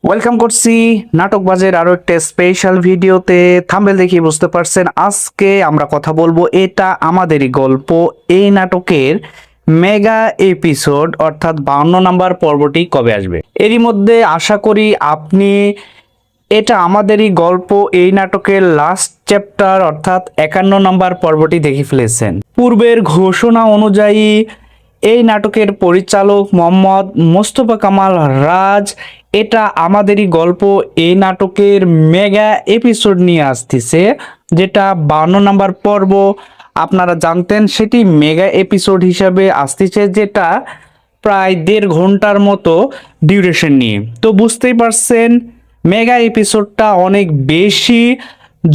Welcome করছি নাটকবাজের আরো একটা স্পেশাল ভিডিওতে। থাম্বনেল দেখে বুঝতে পারছেন আজকে আমরা কথা বলবো এটা আমাদেরই গল্প। এই নাটকের মেগা এপিসোড অর্থাৎ 52 নাম্বার পর্বটি কবে আসবে। এরই মধ্যে আশা করি আপনি এটা আমাদেরই গল্প এই নাটকের লাস্ট চ্যাপ্টার অর্থাৎ 51 নাম্বার পর্বটি দেখে ফেলেছেন। পূর্বের ঘোষণা অনুযায়ী এই নাটকের পরিচালক মোহাম্মদ মোস্তফা কামাল রাজ এটা আমাদেরই গল্প এই নাটকের মেগা এপিসোড নিয়ে আসতেছে, যেটা 52 নাম্বার পর্ব আপনারা জানতেন সেটি মেগা এপিসোড হিসাবে আসতেছে, যেটা প্রায় 1.5 ঘন্টার মতো ডিউরেশন নিয়ে। তো বুঝতেই পারছেন মেগা এপিসোডটা অনেক বেশি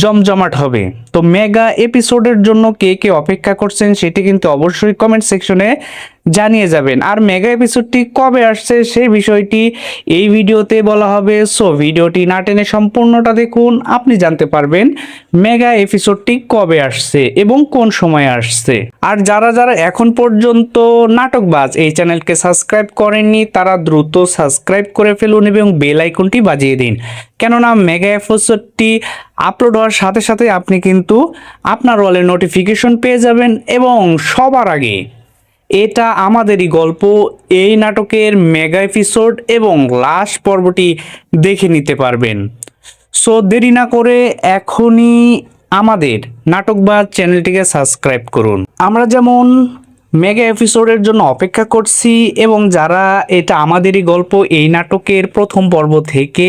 জমজমাট হবে। তো মেগা এপিসোডের জন্য কে কে অপেক্ষা করছেন সেটি কিন্তু অবশ্যই কমেন্ট সেকশনে জানিয়ে যাবেন। আর মেগা এপিসোডটি কবে আসছে সেই বিষয়টি এই ভিডিওতে বলা হবে। সো ভিডিওটি না টেনে সম্পূর্ণটা দেখুন, আপনি জানতে পারবেন মেগা এপিসোডটি কবে আসছে এবং কোন সময় আসছে। আর যারা যারা এখন পর্যন্ত নাটকবাজ এই চ্যানেলকে সাবস্ক্রাইব করেননি তারা দ্রুত সাবস্ক্রাইব করে ফেলুন এবং বেল আইকনটি বাজিয়ে দিন, কেননা মেগা এপিসোডটি আপলোড হওয়ার সাথে সাথে আপনি কিন্তু আপনার ওয়ালে নোটিফিকেশন পেয়ে যাবেন এবং সবার আগে এটা আমাদেরই গল্প এই নাটকের মেগা এপিসোড এবং লাস্ট পর্বটি দেখে নিতে পারবেন। সো দেরি না করে এখনই আমাদের নাটকবাজ চ্যানেলটিকে সাবস্ক্রাইব করুন। আমরা যেমন মেগা এপিসোডের জন্য অপেক্ষা করছি এবং যারা এটা আমাদেরই গল্প এই নাটকের প্রথম পর্ব থেকে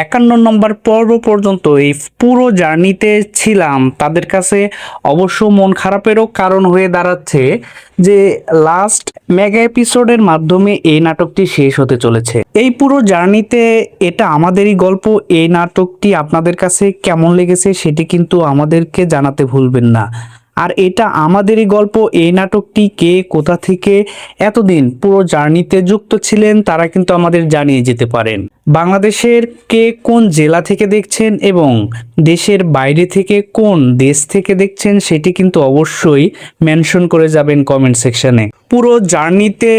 51 নম্বর পর্ব পর্যন্ত এই পুরো জার্নিতে ছিলাম, তাদের কাছে অবশ্য মন খারাপেরও কারণ হয়ে দাঁড়াচ্ছে যে লাস্ট মেগা এপিসোডের মাধ্যমে এই নাটকটি শেষ হতে চলেছে। এই পুরো জার্নিতে এটা আমাদেরই গল্প এই নাটকটি আপনাদের কাছে কেমন লেগেছে সেটি কিন্তু আমাদেরকে জানাতে ভুলবেন না। আর এটা আমাদেরই গল্প এই নাটকটি কে কোথা থেকে এতদিন পুরো জার্নিতে যুক্ত ছিলেন তারা কিন্তু আমাদের জানিয়ে যেতে পারেন। বাংলাদেশের কে কোন জেলা থেকে দেখছেন এবং দেশের বাইরে থেকে কোন দেশ থেকে দেখছেন সেটি কিন্তু অবশ্যই মেনশন করে যাবেন কমেন্ট সেকশনে। পুরো জার্নিতে